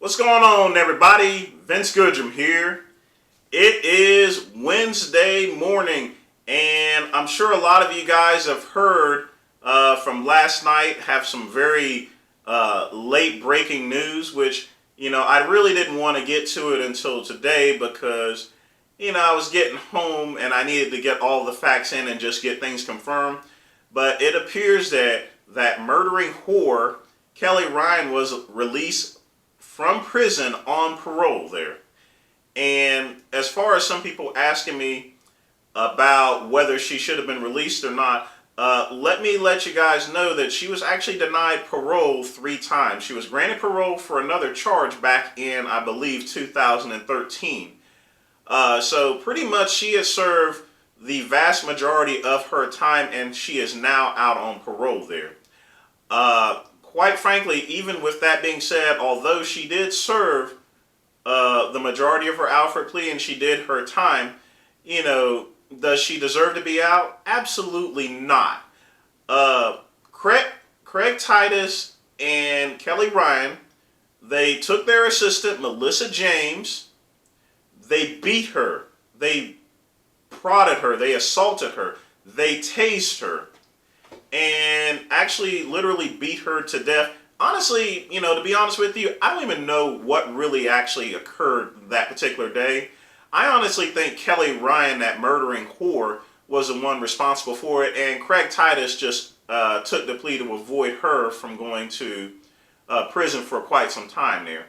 What's going on, everybody? Vince Goodrum here. It is Wednesday morning, and I'm sure a lot of you guys have heard from last night, have some very late breaking news, which, I really didn't want to get to it until today because, I was getting home and I needed to get all the facts in and just get things confirmed. But it appears that that murdering whore, Kelly Ryan, was released from prison on parole there. And as far as some people asking me about whether she should have been released or not, let me let you guys know that she was actually denied parole 3 times. She was granted parole for another charge back in, I believe, 2013. So pretty much she has served the vast majority of her time, and she is now out on parole there. Quite frankly, even with that being said, although she did serve the majority of her Alfred plea and she did her time, does she deserve to be out? Absolutely not. Craig Titus and Kelly Ryan, they took their assistant, Melissa James, they beat her, they prodded her, they assaulted her, they tased her, and actually literally beat her to death. Honestly, to be honest with you, I don't even know what really actually occurred that particular day. I honestly think Kelly Ryan, that murdering whore, was the one responsible for it, and Craig Titus just took the plea to avoid her from going to prison for quite some time there.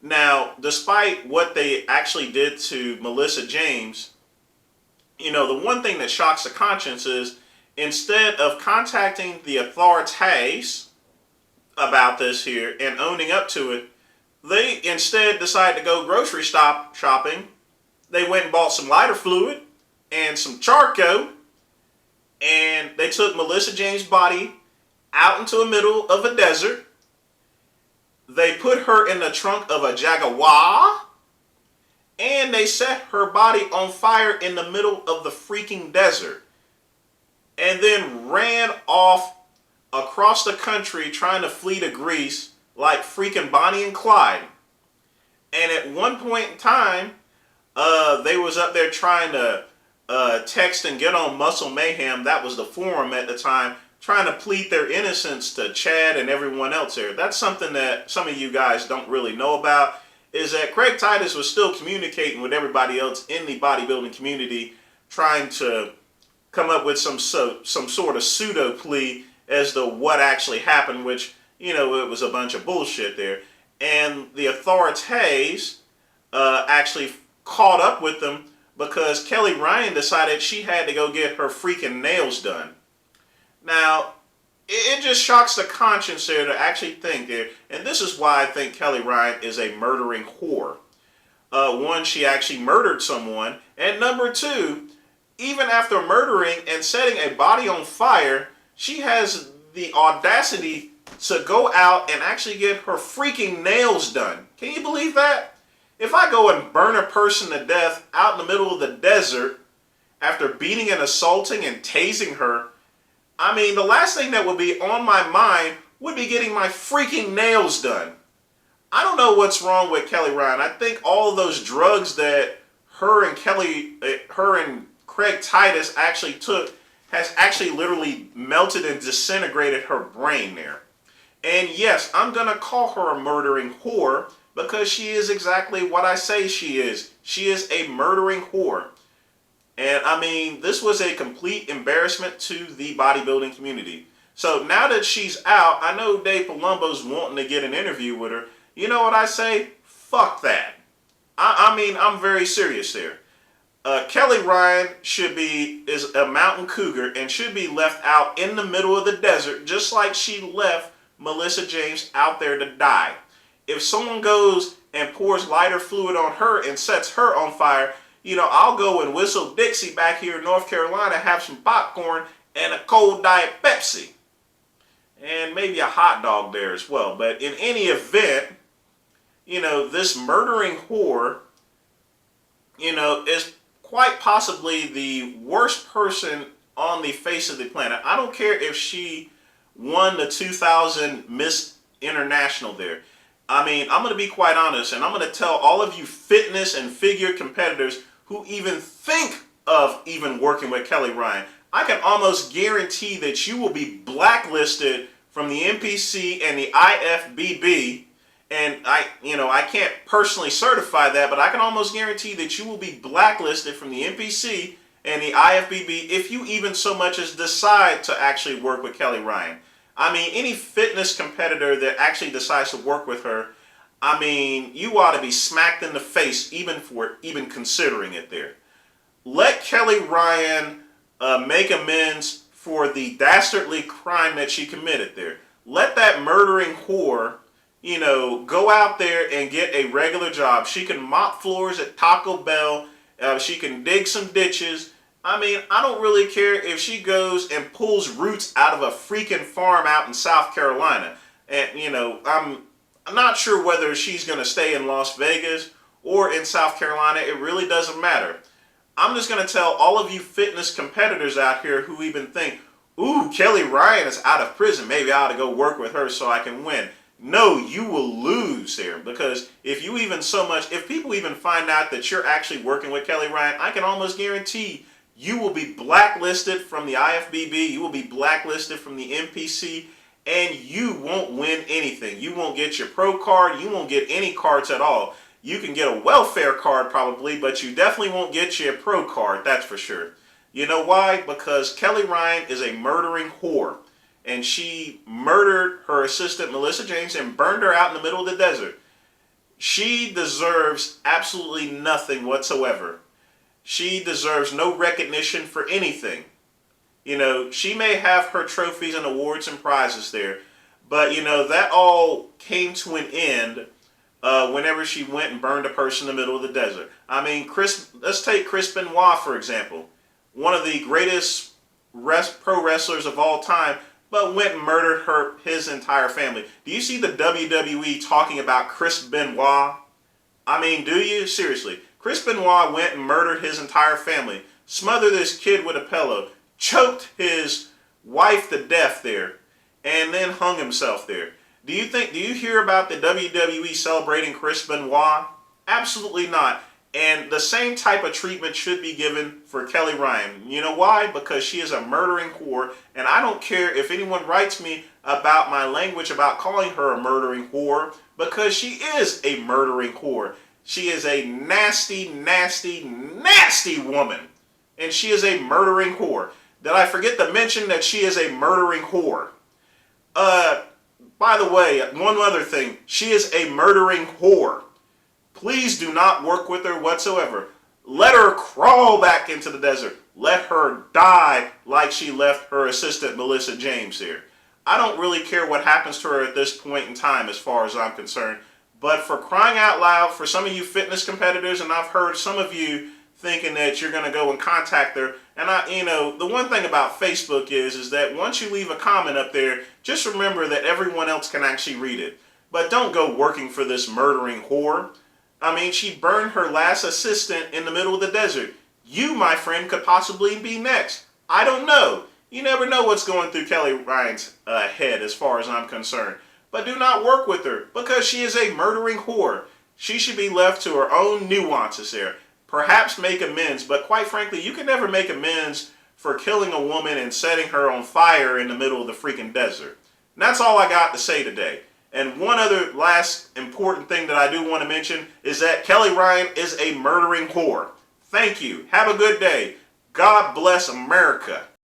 Now, despite what they actually did to Melissa James, the one thing that shocks the conscience is instead of contacting the authorities about this here and owning up to it, they instead decided to go grocery shopping. They went and bought some lighter fluid and some charcoal, and they took Melissa James' body out into the middle of a desert. They put her in the trunk of a Jaguar, and they set her body on fire in the middle of the freaking desert, and then ran off across the country trying to flee to Greece like freaking Bonnie and Clyde. And at one point in time, they was up there trying to text and get on Muscle Mayhem. That was the forum at the time, trying to plead their innocence to Chad and everyone else there. That's something that some of you guys don't really know about, is that Craig Titus was still communicating with everybody else in the bodybuilding community, trying to come up with some sort of pseudo plea as to what actually happened, which, it was a bunch of bullshit there. And the authorities actually caught up with them because Kelly Ryan decided she had to go get her freaking nails done. Now, it just shocks the conscience there to actually think there, and this is why I think Kelly Ryan is a murdering whore. One, she actually murdered someone, and number two, even after murdering and setting a body on fire, she has the audacity to go out and actually get her freaking nails done. Can you believe that? If I go and burn a person to death out in the middle of the desert after beating and assaulting and tasing her, I mean, the last thing that would be on my mind would be getting my freaking nails done. I don't know what's wrong with Kelly Ryan. I think all of those drugs that her and Craig Titus actually took has actually literally melted and disintegrated her brain there. And yes, I'm going to call her a murdering whore because she is exactly what I say she is. She is a murdering whore. And I mean, this was a complete embarrassment to the bodybuilding community. So now that she's out, I know Dave Palumbo's wanting to get an interview with her. You know what I say? Fuck that. I mean, I'm very serious there. Kelly Ryan is a mountain cougar and should be left out in the middle of the desert, just like she left Melissa James out there to die. If someone goes and pours lighter fluid on her and sets her on fire, I'll go and whistle Dixie back here in North Carolina, have some popcorn and a cold Diet Pepsi. And maybe a hot dog there as well. But in any event, this murdering whore, is quite possibly the worst person on the face of the planet. I don't care if she won the 2000 Miss International there. I mean, I'm going to be quite honest, and I'm going to tell all of you fitness and figure competitors who even think of even working with Kelly Ryan, I can almost guarantee that you will be blacklisted from the NPC and the IFBB. And I can't personally certify that, but I can almost guarantee that you will be blacklisted from the NPC and the IFBB if you even so much as decide to actually work with Kelly Ryan. I mean, any fitness competitor that actually decides to work with her, I mean, you ought to be smacked in the face even for even considering it there. Let Kelly Ryan make amends for the dastardly crime that she committed there. Let that murdering whore, go out there and get a regular job. She can mop floors at Taco Bell. She can dig some ditches. I mean, I don't really care if she goes and pulls roots out of a freaking farm out in South Carolina. And, I'm not sure whether she's going to stay in Las Vegas or in South Carolina. It really doesn't matter. I'm just going to tell all of you fitness competitors out here who even think, ooh, Kelly Ryan is out of prison. Maybe I ought to go work with her so I can win. No, you will lose there, because if people even find out that you're actually working with Kelly Ryan, I can almost guarantee you will be blacklisted from the IFBB, you will be blacklisted from the NPC, and you won't win anything. You won't get your pro card, you won't get any cards at all. You can get a welfare card probably, but you definitely won't get your pro card, that's for sure. You know why? Because Kelly Ryan is a murdering whore. And she murdered her assistant, Melissa James, and burned her out in the middle of the desert. She deserves absolutely nothing whatsoever. She deserves no recognition for anything. She may have her trophies and awards and prizes there, but, that all came to an end whenever she went and burned a person in the middle of the desert. I mean, let's take Chris Benoit, for example. One of the greatest pro wrestlers of all time, but went and murdered his entire family. Do you see the WWE talking about Chris Benoit? I mean, do you? Seriously. Chris Benoit went and murdered his entire family, smothered this kid with a pillow, choked his wife to death there, and then hung himself there. Do you hear about the WWE celebrating Chris Benoit? Absolutely not. And the same type of treatment should be given for Kelly Ryan. You know why? Because she is a murdering whore. And I don't care if anyone writes me about my language about calling her a murdering whore, because she is a murdering whore. She is a nasty, nasty, nasty woman. And she is a murdering whore. Did I forget to mention that she is a murdering whore? By the way, one other thing. She is a murdering whore. Please do not work with her whatsoever. Let her crawl back into the desert. Let her die like she left her assistant Melissa James here. I don't really care what happens to her at this point in time as far as I'm concerned. But for crying out loud, for some of you fitness competitors, and I've heard some of you thinking that you're going to go and contact her. And the one thing about Facebook is that once you leave a comment up there, just remember that everyone else can actually read it. But don't go working for this murdering whore. I mean, she burned her last assistant in the middle of the desert. You, my friend, could possibly be next. I don't know. You never know what's going through Kelly Ryan's head as far as I'm concerned. But do not work with her, because she is a murdering whore. She should be left to her own nuances there. Perhaps make amends, but quite frankly, you can never make amends for killing a woman and setting her on fire in the middle of the freaking desert. And that's all I got to say today. And one other last important thing that I do want to mention is that Kelly Ryan is a murdering whore. Thank you. Have a good day. God bless America.